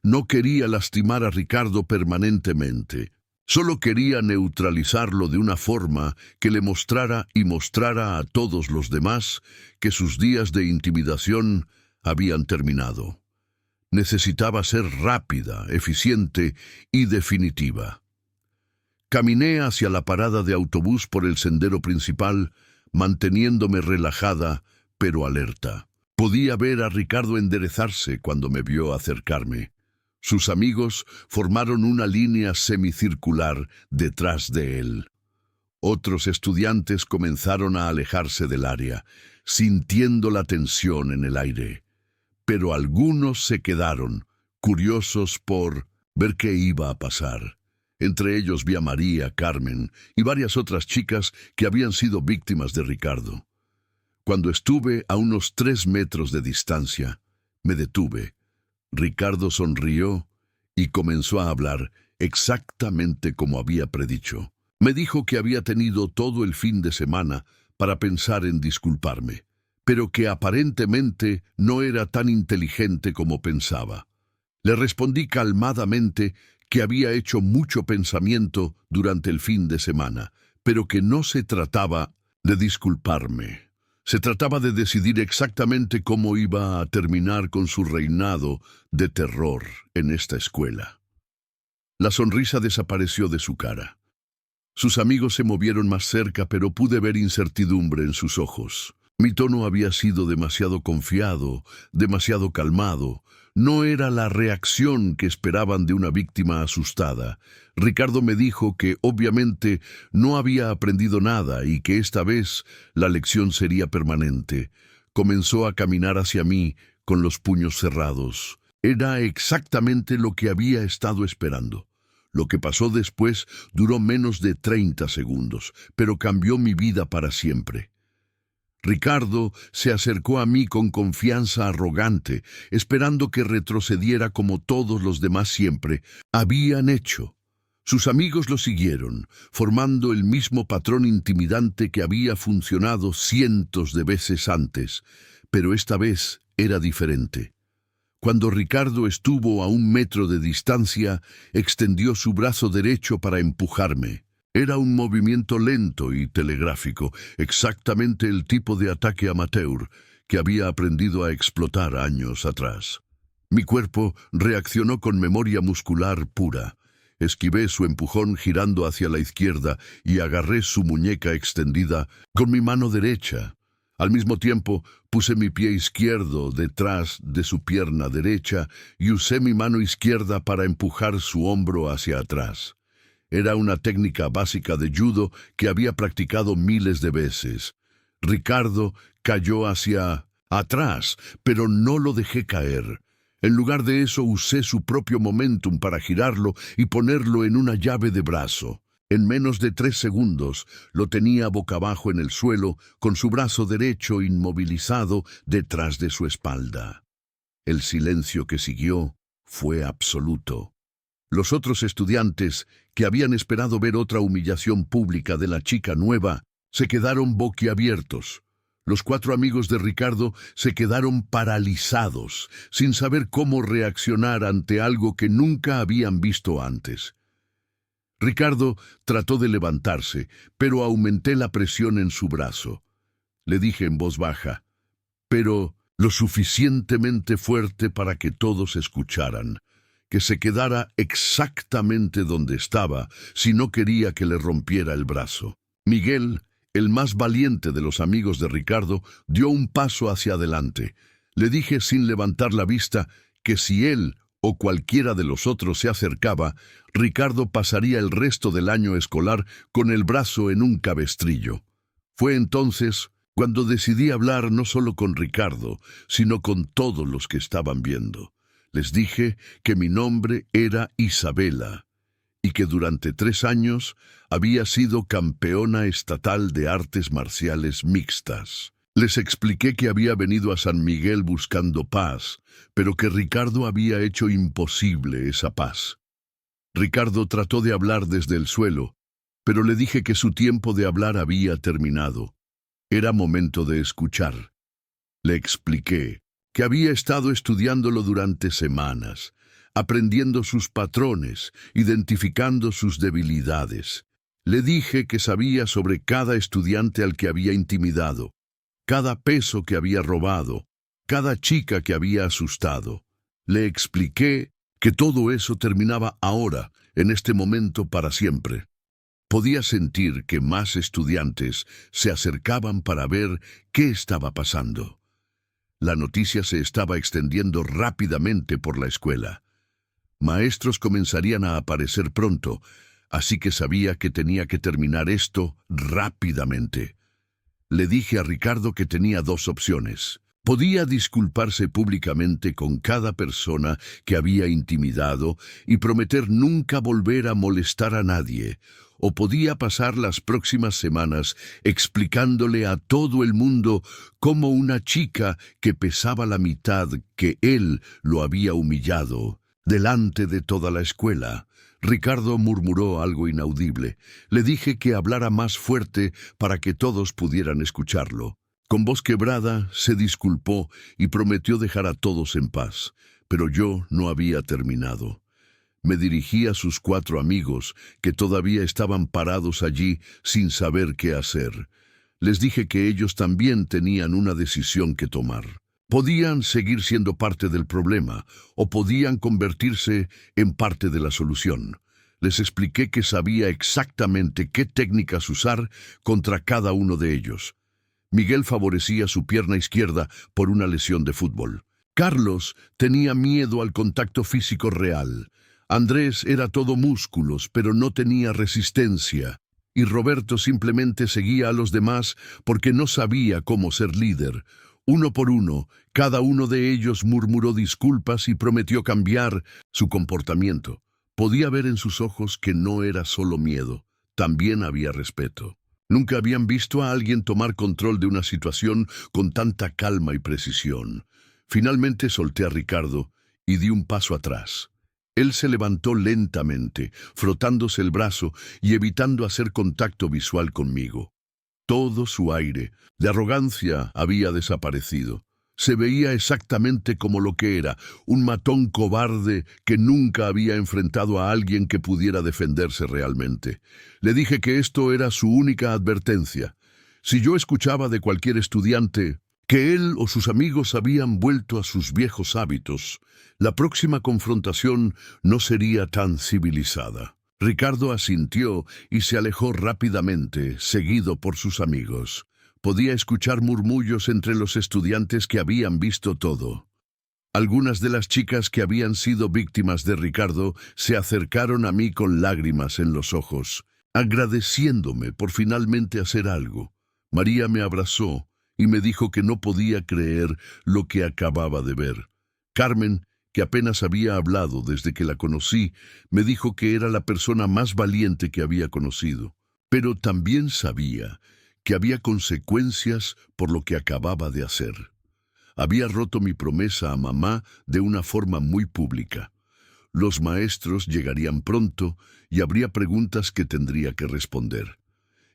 No quería lastimar a Ricardo permanentemente. Solo quería neutralizarlo de una forma que le mostrara y mostrara a todos los demás que sus días de intimidación habían terminado. Necesitaba ser rápida, eficiente y definitiva. Caminé hacia la parada de autobús por el sendero principal, manteniéndome relajada, pero alerta. Podía ver a Ricardo enderezarse cuando me vio acercarme. Sus amigos formaron una línea semicircular detrás de él. Otros estudiantes comenzaron a alejarse del área, sintiendo la tensión en el aire. Pero algunos se quedaron, curiosos por ver qué iba a pasar. Entre ellos vi a María, Carmen y varias otras chicas que habían sido víctimas de Ricardo. Cuando estuve a unos 3 metros de distancia, me detuve. Ricardo sonrió y comenzó a hablar exactamente como había predicho. Me dijo que había tenido todo el fin de semana para pensar en disculparme, pero que aparentemente no era tan inteligente como pensaba. Le respondí calmadamente que había hecho mucho pensamiento durante el fin de semana, pero que no se trataba de disculparme. Se trataba de decidir exactamente cómo iba a terminar con su reinado de terror en esta escuela. La sonrisa desapareció de su cara. Sus amigos se movieron más cerca, pero pude ver incertidumbre en sus ojos. Mi tono había sido demasiado confiado, demasiado calmado. No era la reacción que esperaban de una víctima asustada. Ricardo me dijo que obviamente no había aprendido nada y que esta vez la lección sería permanente. Comenzó a caminar hacia mí con los puños cerrados. Era exactamente lo que había estado esperando. Lo que pasó después duró menos de 30 segundos, pero cambió mi vida para siempre. Ricardo se acercó a mí con confianza arrogante, esperando que retrocediera como todos los demás siempre habían hecho. Sus amigos lo siguieron, formando el mismo patrón intimidante que había funcionado cientos de veces antes, pero esta vez era diferente. Cuando Ricardo estuvo a 1 metro de distancia, extendió su brazo derecho para empujarme. Era un movimiento lento y telegráfico, exactamente el tipo de ataque amateur que había aprendido a explotar años atrás. Mi cuerpo reaccionó con memoria muscular pura. Esquivé su empujón girando hacia la izquierda y agarré su muñeca extendida con mi mano derecha. Al mismo tiempo, puse mi pie izquierdo detrás de su pierna derecha y usé mi mano izquierda para empujar su hombro hacia atrás. Era una técnica básica de judo que había practicado miles de veces. Ricardo cayó hacia atrás, pero no lo dejé caer. En lugar de eso, usé su propio momentum para girarlo y ponerlo en una llave de brazo. En menos de 3 segundos, lo tenía boca abajo en el suelo, con su brazo derecho inmovilizado detrás de su espalda. El silencio que siguió fue absoluto. Los otros estudiantes, que habían esperado ver otra humillación pública de la chica nueva, se quedaron boquiabiertos. Los 4 amigos de Ricardo se quedaron paralizados, sin saber cómo reaccionar ante algo que nunca habían visto antes. Ricardo trató de levantarse, pero aumenté la presión en su brazo. Le dije en voz baja, pero lo suficientemente fuerte para que todos escucharan, que se quedara exactamente donde estaba si no quería que le rompiera el brazo. Miguel, el más valiente de los amigos de Ricardo, dio un paso hacia adelante. Le dije sin levantar la vista que si él o cualquiera de los otros se acercaba, Ricardo pasaría el resto del año escolar con el brazo en un cabestrillo. Fue entonces cuando decidí hablar no solo con Ricardo, sino con todos los que estaban viendo. Les dije que mi nombre era Isabela y que durante 3 años había sido campeona estatal de artes marciales mixtas. Les expliqué que había venido a San Miguel buscando paz, pero que Ricardo había hecho imposible esa paz. Ricardo trató de hablar desde el suelo, pero le dije que su tiempo de hablar había terminado. Era momento de escuchar. Le expliqué que había estado estudiándolo durante semanas, aprendiendo sus patrones, identificando sus debilidades. Le dije que sabía sobre cada estudiante al que había intimidado, cada peso que había robado, cada chica que había asustado. Le expliqué que todo eso terminaba ahora, en este momento para siempre. Podía sentir que más estudiantes se acercaban para ver qué estaba pasando. La noticia se estaba extendiendo rápidamente por la escuela. Maestros comenzarían a aparecer pronto, así que sabía que tenía que terminar esto rápidamente. Le dije a Ricardo que tenía 2 opciones. Podía disculparse públicamente con cada persona que había intimidado y prometer nunca volver a molestar a nadie, o podía pasar las próximas semanas explicándole a todo el mundo cómo una chica que pesaba la mitad que él lo había humillado, delante de toda la escuela. Ricardo murmuró algo inaudible. Le dije que hablara más fuerte para que todos pudieran escucharlo. Con voz quebrada, se disculpó y prometió dejar a todos en paz, pero yo no había terminado. Me dirigí a sus 4 amigos, que todavía estaban parados allí sin saber qué hacer. Les dije que ellos también tenían una decisión que tomar. Podían seguir siendo parte del problema, o podían convertirse en parte de la solución. Les expliqué que sabía exactamente qué técnicas usar contra cada uno de ellos. Miguel favorecía su pierna izquierda por una lesión de fútbol. Carlos tenía miedo al contacto físico real. Andrés era todo músculos, pero no tenía resistencia. Y Roberto simplemente seguía a los demás porque no sabía cómo ser líder. Uno por uno, cada uno de ellos murmuró disculpas y prometió cambiar su comportamiento. Podía ver en sus ojos que no era solo miedo, también había respeto. Nunca habían visto a alguien tomar control de una situación con tanta calma y precisión. Finalmente solté a Ricardo y di un paso atrás. Él se levantó lentamente, frotándose el brazo y evitando hacer contacto visual conmigo. Todo su aire de arrogancia había desaparecido. Se veía exactamente como lo que era, un matón cobarde que nunca había enfrentado a alguien que pudiera defenderse realmente. Le dije que esto era su única advertencia. Si yo escuchaba de cualquier estudiante que él o sus amigos habían vuelto a sus viejos hábitos. La próxima confrontación no sería tan civilizada. Ricardo asintió y se alejó rápidamente, seguido por sus amigos. Podía escuchar murmullos entre los estudiantes que habían visto todo. Algunas de las chicas que habían sido víctimas de Ricardo se acercaron a mí con lágrimas en los ojos, agradeciéndome por finalmente hacer algo. María me abrazó y me dijo que no podía creer lo que acababa de ver. Carmen, que apenas había hablado desde que la conocí, me dijo que era la persona más valiente que había conocido, pero también sabía que había consecuencias por lo que acababa de hacer. Había roto mi promesa a mamá de una forma muy pública. Los maestros llegarían pronto y habría preguntas que tendría que responder.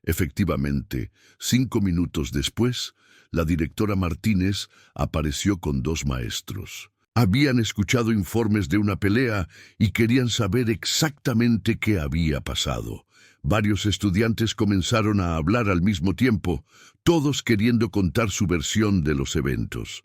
Efectivamente, 5 minutos después, la directora Martínez apareció con 2 maestros. Habían escuchado informes de una pelea y querían saber exactamente qué había pasado. Varios estudiantes comenzaron a hablar al mismo tiempo, todos queriendo contar su versión de los eventos.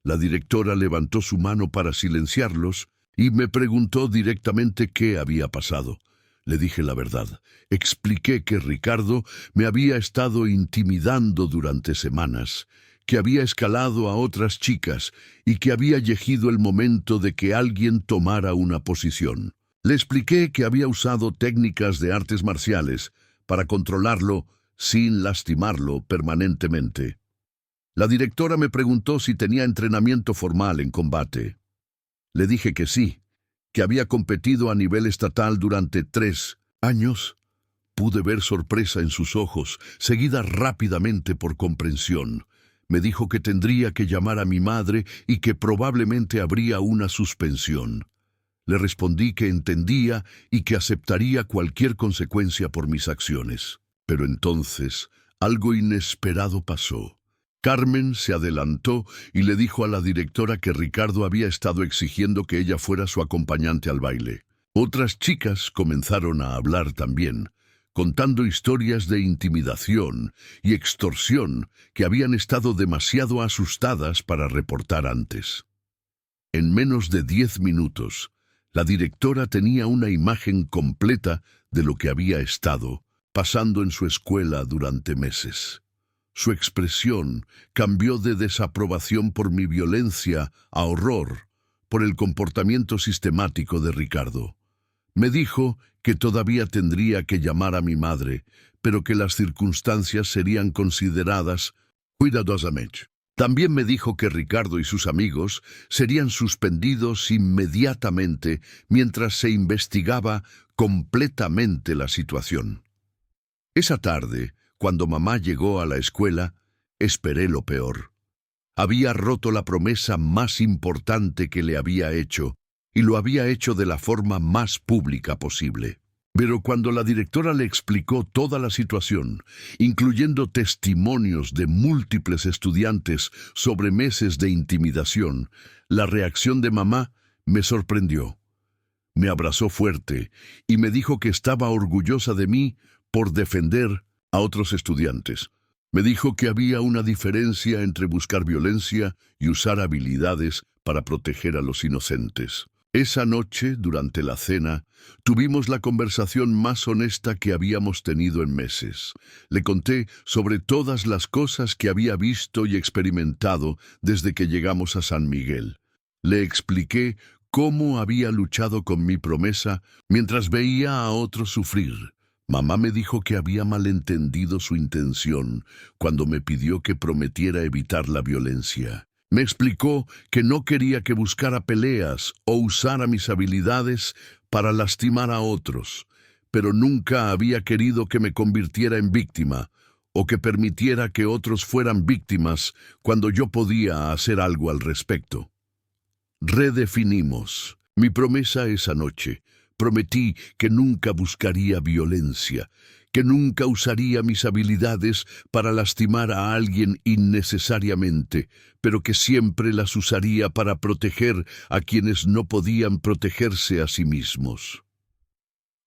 La directora levantó su mano para silenciarlos y me preguntó directamente qué había pasado. Le dije la verdad. Expliqué que Ricardo me había estado intimidando durante semanas, que había escalado a otras chicas y que había llegado el momento de que alguien tomara una posición. Le expliqué que había usado técnicas de artes marciales para controlarlo sin lastimarlo permanentemente. La directora me preguntó si tenía entrenamiento formal en combate. Le dije que sí, que había competido a nivel estatal durante 3 años. Pude ver sorpresa en sus ojos, seguida rápidamente por comprensión. Me dijo que tendría que llamar a mi madre y que probablemente habría una suspensión. Le respondí que entendía y que aceptaría cualquier consecuencia por mis acciones. Pero entonces, algo inesperado pasó. Carmen se adelantó y le dijo a la directora que Ricardo había estado exigiendo que ella fuera su acompañante al baile. Otras chicas comenzaron a hablar también, contando historias de intimidación y extorsión que habían estado demasiado asustadas para reportar antes. En menos de 10 minutos, la directora tenía una imagen completa de lo que había estado pasando en su escuela durante meses. Su expresión cambió de desaprobación por mi violencia a horror por el comportamiento sistemático de Ricardo. Me dijo que todavía tendría que llamar a mi madre, pero que las circunstancias serían consideradas cuidadosamente. También me dijo que Ricardo y sus amigos serían suspendidos inmediatamente mientras se investigaba completamente la situación. Esa tarde, cuando mamá llegó a la escuela, esperé lo peor. Había roto la promesa más importante que le había hecho, y lo había hecho de la forma más pública posible. Pero cuando la directora le explicó toda la situación, incluyendo testimonios de múltiples estudiantes sobre meses de intimidación, la reacción de mamá me sorprendió. Me abrazó fuerte y me dijo que estaba orgullosa de mí por defender a otros estudiantes. Me dijo que había una diferencia entre buscar violencia y usar habilidades para proteger a los inocentes. Esa noche, durante la cena, tuvimos la conversación más honesta que habíamos tenido en meses. Le conté sobre todas las cosas que había visto y experimentado desde que llegamos a San Miguel. Le expliqué cómo había luchado con mi promesa mientras veía a otros sufrir. Mamá me dijo que había malentendido su intención cuando me pidió que prometiera evitar la violencia. Me explicó que no quería que buscara peleas o usara mis habilidades para lastimar a otros, pero nunca había querido que me convirtiera en víctima o que permitiera que otros fueran víctimas cuando yo podía hacer algo al respecto. Redefinimos mi promesa esa noche. Prometí que nunca buscaría violencia, que nunca usaría mis habilidades para lastimar a alguien innecesariamente, pero que siempre las usaría para proteger a quienes no podían protegerse a sí mismos.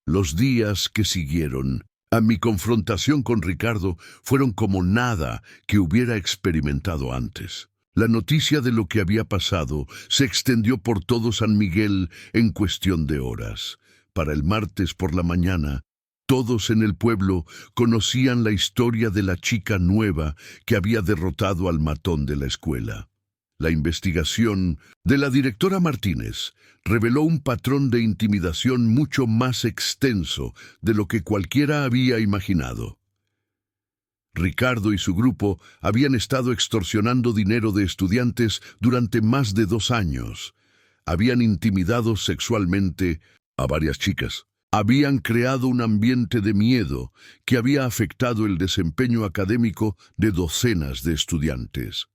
Los días que siguieron A mi confrontación con Ricardo fueron como nada que hubiera experimentado antes. La noticia de lo que había pasado se extendió por todo San Miguel en cuestión de horas. Para el martes por la mañana, todos en el pueblo conocían la historia de la chica nueva que había derrotado al matón de la escuela. La investigación de la directora Martínez reveló un patrón de intimidación mucho más extenso de lo que cualquiera había imaginado. Ricardo y su grupo habían estado extorsionando dinero de estudiantes durante más de 2 años. Habían intimidado sexualmente a varias chicas. Habían creado un ambiente de miedo que había afectado el desempeño académico de docenas de estudiantes.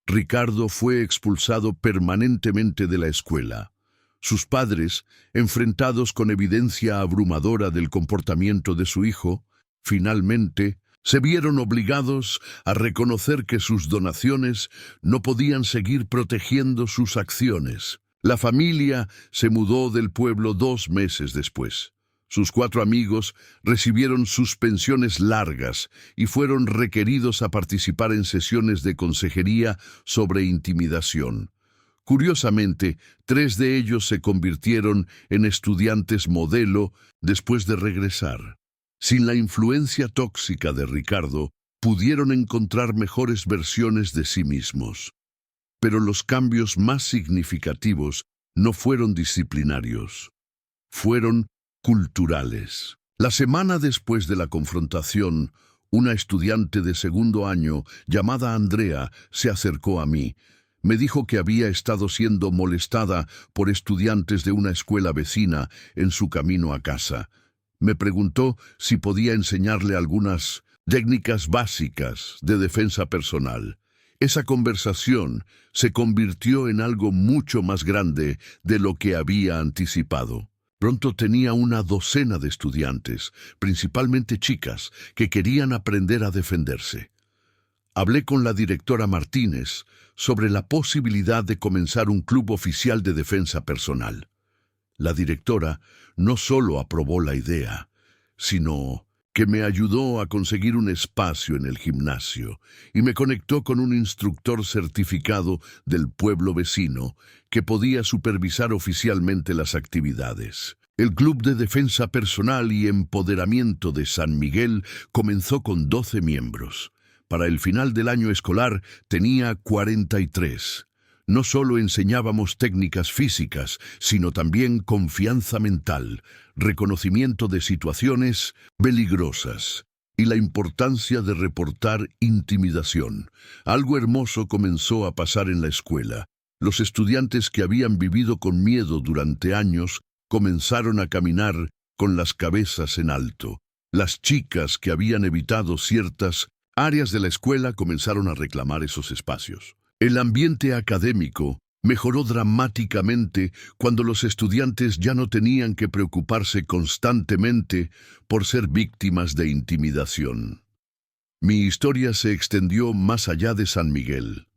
Ricardo fue expulsado permanentemente de la escuela. Sus padres, enfrentados con evidencia abrumadora del comportamiento de su hijo, finalmente se vieron obligados a reconocer que sus donaciones no podían seguir protegiendo sus acciones. La familia se mudó del pueblo 2 meses después. Sus 4 amigos recibieron suspensiones largas y fueron requeridos a participar en sesiones de consejería sobre intimidación. Curiosamente, 3 de ellos se convirtieron en estudiantes modelo después de regresar. Sin la influencia tóxica de Ricardo, pudieron encontrar mejores versiones de sí mismos. Pero los cambios más significativos no fueron disciplinarios. Fueron culturales. La semana después de la confrontación, una estudiante de 2º año llamada Andrea se acercó a mí. Me dijo que había estado siendo molestada por estudiantes de una escuela vecina en su camino a casa. Me preguntó si podía enseñarle algunas técnicas básicas de defensa personal. Esa conversación se convirtió en algo mucho más grande de lo que había anticipado. Pronto tenía una docena de estudiantes, principalmente chicas, que querían aprender a defenderse. Hablé con la directora Martínez sobre la posibilidad de comenzar un club oficial de defensa personal. La directora no solo aprobó la idea, sino que me ayudó a conseguir un espacio en el gimnasio y me conectó con un instructor certificado del pueblo vecino que podía supervisar oficialmente las actividades. El Club de Defensa Personal y Empoderamiento de San Miguel comenzó con 12 miembros. Para el final del año escolar tenía 43. No solo enseñábamos técnicas físicas, sino también confianza mental, reconocimiento de situaciones peligrosas y la importancia de reportar intimidación. Algo hermoso comenzó a pasar en la escuela. Los estudiantes que habían vivido con miedo durante años comenzaron a caminar con las cabezas en alto. Las chicas que habían evitado ciertas áreas de la escuela comenzaron a reclamar esos espacios. El ambiente académico mejoró dramáticamente cuando los estudiantes ya no tenían que preocuparse constantemente por ser víctimas de intimidación. Mi historia se extendió más allá de San Miguel.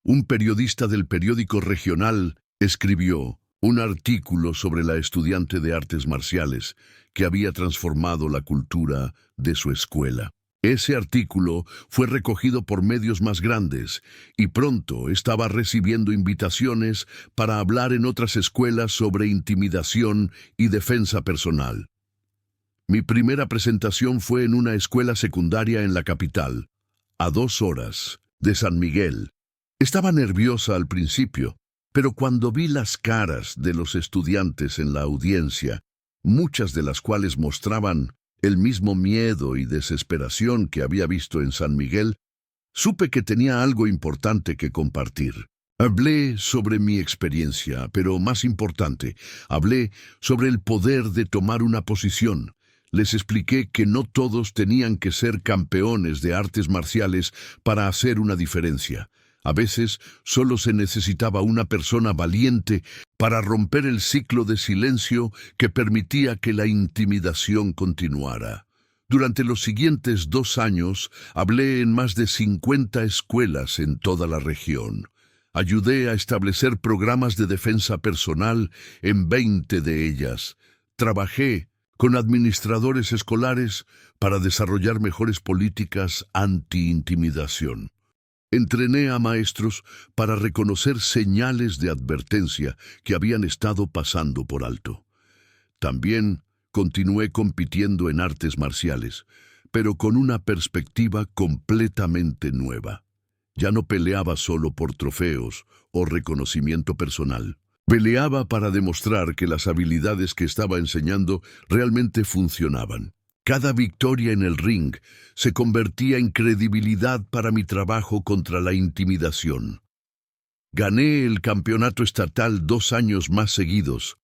Un periodista del periódico regional escribió un artículo sobre la estudiante de artes marciales que había transformado la cultura de su escuela. Ese artículo fue recogido por medios más grandes y pronto estaba recibiendo invitaciones para hablar en otras escuelas sobre intimidación y defensa personal. Mi primera presentación fue en una escuela secundaria en la capital, a 2 horas de San Miguel. Estaba nerviosa al principio, pero cuando vi las caras de los estudiantes en la audiencia, muchas de las cuales mostraban el mismo miedo y desesperación que había visto en San Miguel, supe que tenía algo importante que compartir. Hablé sobre mi experiencia, pero más importante, hablé sobre el poder de tomar una posición. Les expliqué que no todos tenían que ser campeones de artes marciales para hacer una diferencia. A veces solo se necesitaba una persona valiente para romper el ciclo de silencio que permitía que la intimidación continuara. Durante los siguientes 2 años, hablé en más de 50 escuelas en toda la región. Ayudé a establecer programas de defensa personal en 20 de ellas. Trabajé con administradores escolares para desarrollar mejores políticas anti-intimidación. Entrené a maestros para reconocer señales de advertencia que habían estado pasando por alto. También continué compitiendo en artes marciales, pero con una perspectiva completamente nueva. Ya no peleaba solo por trofeos o reconocimiento personal. Peleaba para demostrar que las habilidades que estaba enseñando realmente funcionaban. Cada victoria en el ring se convertía en credibilidad para mi trabajo contra la intimidación. Gané el campeonato estatal 2 años más seguidos,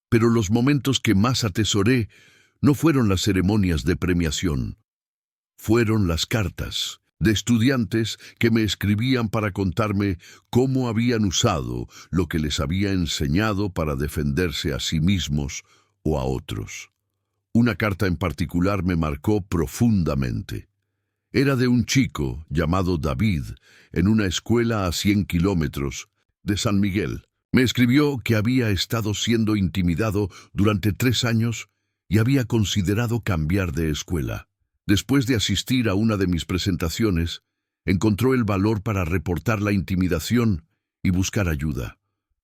pero los momentos que más atesoré no fueron las ceremonias de premiación. Fueron las cartas de estudiantes que me escribían para contarme cómo habían usado lo que les había enseñado para defenderse a sí mismos o a otros. Una carta en particular me marcó profundamente. Era de un chico llamado David, en una escuela a 100 kilómetros de San Miguel. Me escribió que había estado siendo intimidado durante 3 años y había considerado cambiar de escuela. Después de asistir a una de mis presentaciones, encontró el valor para reportar la intimidación y buscar ayuda.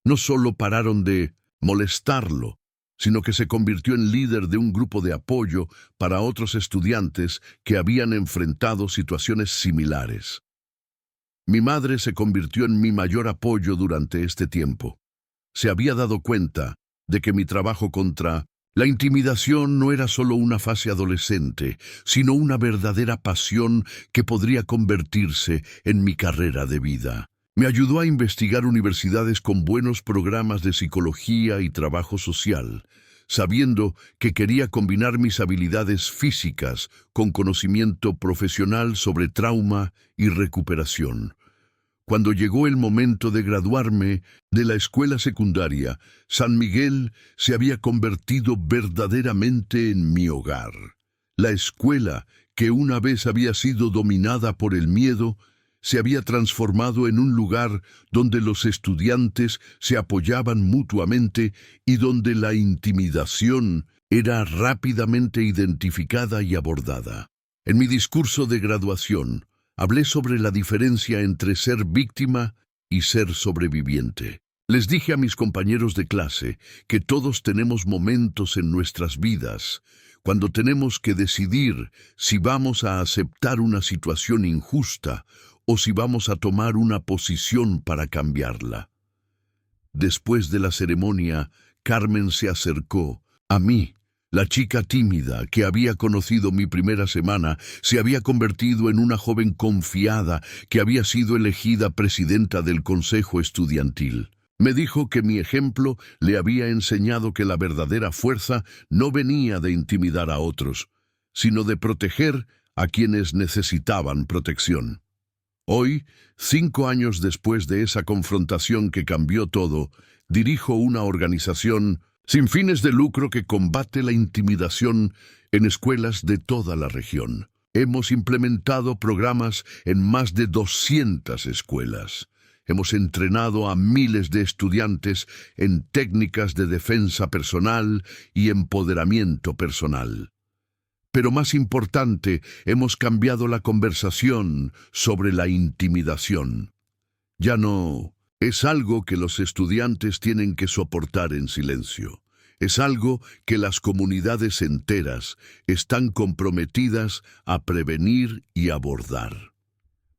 No solo pararon de molestarlo, sino que se convirtió en líder de un grupo de apoyo para otros estudiantes que habían enfrentado situaciones similares. Mi madre se convirtió en mi mayor apoyo durante este tiempo. Se había dado cuenta de que mi trabajo contra la intimidación no era solo una fase adolescente, sino una verdadera pasión que podría convertirse en mi carrera de vida. Me ayudó a investigar universidades con buenos programas de psicología y trabajo social, sabiendo que quería combinar mis habilidades físicas con conocimiento profesional sobre trauma y recuperación. Cuando llegó el momento de graduarme de la escuela secundaria, San Miguel se había convertido verdaderamente en mi hogar. La escuela, que una vez había sido dominada por el miedo, se había transformado en un lugar donde los estudiantes se apoyaban mutuamente y donde la intimidación era rápidamente identificada y abordada. En mi discurso de graduación, hablé sobre la diferencia entre ser víctima y ser sobreviviente. Les dije a mis compañeros de clase que todos tenemos momentos en nuestras vidas cuando tenemos que decidir si vamos a aceptar una situación injusta o si vamos a tomar una posición para cambiarla. Después de la ceremonia, Carmen se acercó a mí. La chica tímida que había conocido mi primera semana se había convertido en una joven confiada que había sido elegida presidenta del consejo estudiantil. Me dijo que mi ejemplo le había enseñado que la verdadera fuerza no venía de intimidar a otros, sino de proteger a quienes necesitaban protección. Hoy, 5 años después de esa confrontación que cambió todo, dirijo una organización sin fines de lucro que combate la intimidación en escuelas de toda la región. Hemos implementado programas en más de 200 escuelas. Hemos entrenado a miles de estudiantes en técnicas de defensa personal y empoderamiento personal. Pero más importante, hemos cambiado la conversación sobre la intimidación. Ya no es algo que los estudiantes tienen que soportar en silencio. Es algo que las comunidades enteras están comprometidas a prevenir y abordar.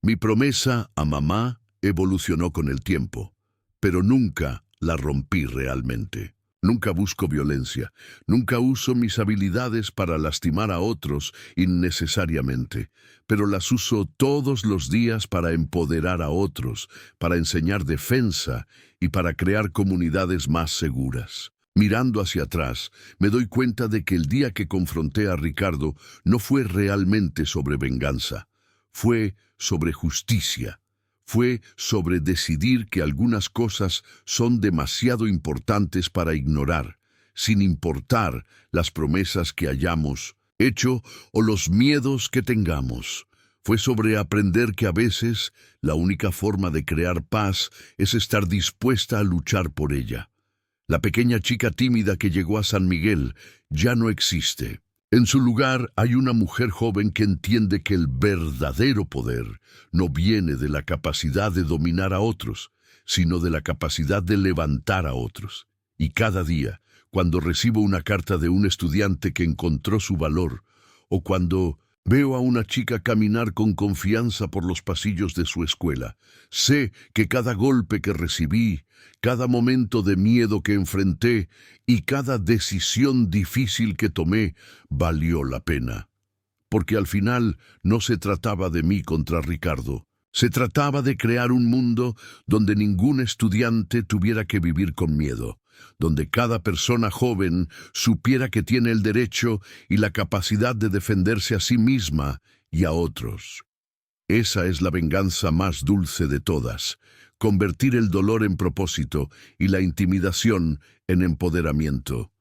Mi promesa a mamá evolucionó con el tiempo, pero nunca la rompí realmente. Nunca busco violencia, nunca uso mis habilidades para lastimar a otros innecesariamente, pero las uso todos los días para empoderar a otros, para enseñar defensa y para crear comunidades más seguras. Mirando hacia atrás, me doy cuenta de que el día que confronté a Ricardo no fue realmente sobre venganza, fue sobre justicia. Fue sobre decidir que algunas cosas son demasiado importantes para ignorar, sin importar las promesas que hayamos hecho o los miedos que tengamos. Fue sobre aprender que a veces la única forma de crear paz es estar dispuesta a luchar por ella. La pequeña chica tímida que llegó a San Miguel ya no existe. En su lugar hay una mujer joven que entiende que el verdadero poder no viene de la capacidad de dominar a otros, sino de la capacidad de levantar a otros. Y cada día, cuando recibo una carta de un estudiante que encontró su valor, o cuando veo a una chica caminar con confianza por los pasillos de su escuela, sé que cada golpe que recibí, cada momento de miedo que enfrenté y cada decisión difícil que tomé valió la pena. Porque al final no se trataba de mí contra Ricardo. Se trataba de crear un mundo donde ningún estudiante tuviera que vivir con miedo, donde cada persona joven supiera que tiene el derecho y la capacidad de defenderse a sí misma y a otros. Esa es la venganza más dulce de todas, convertir el dolor en propósito y la intimidación en empoderamiento.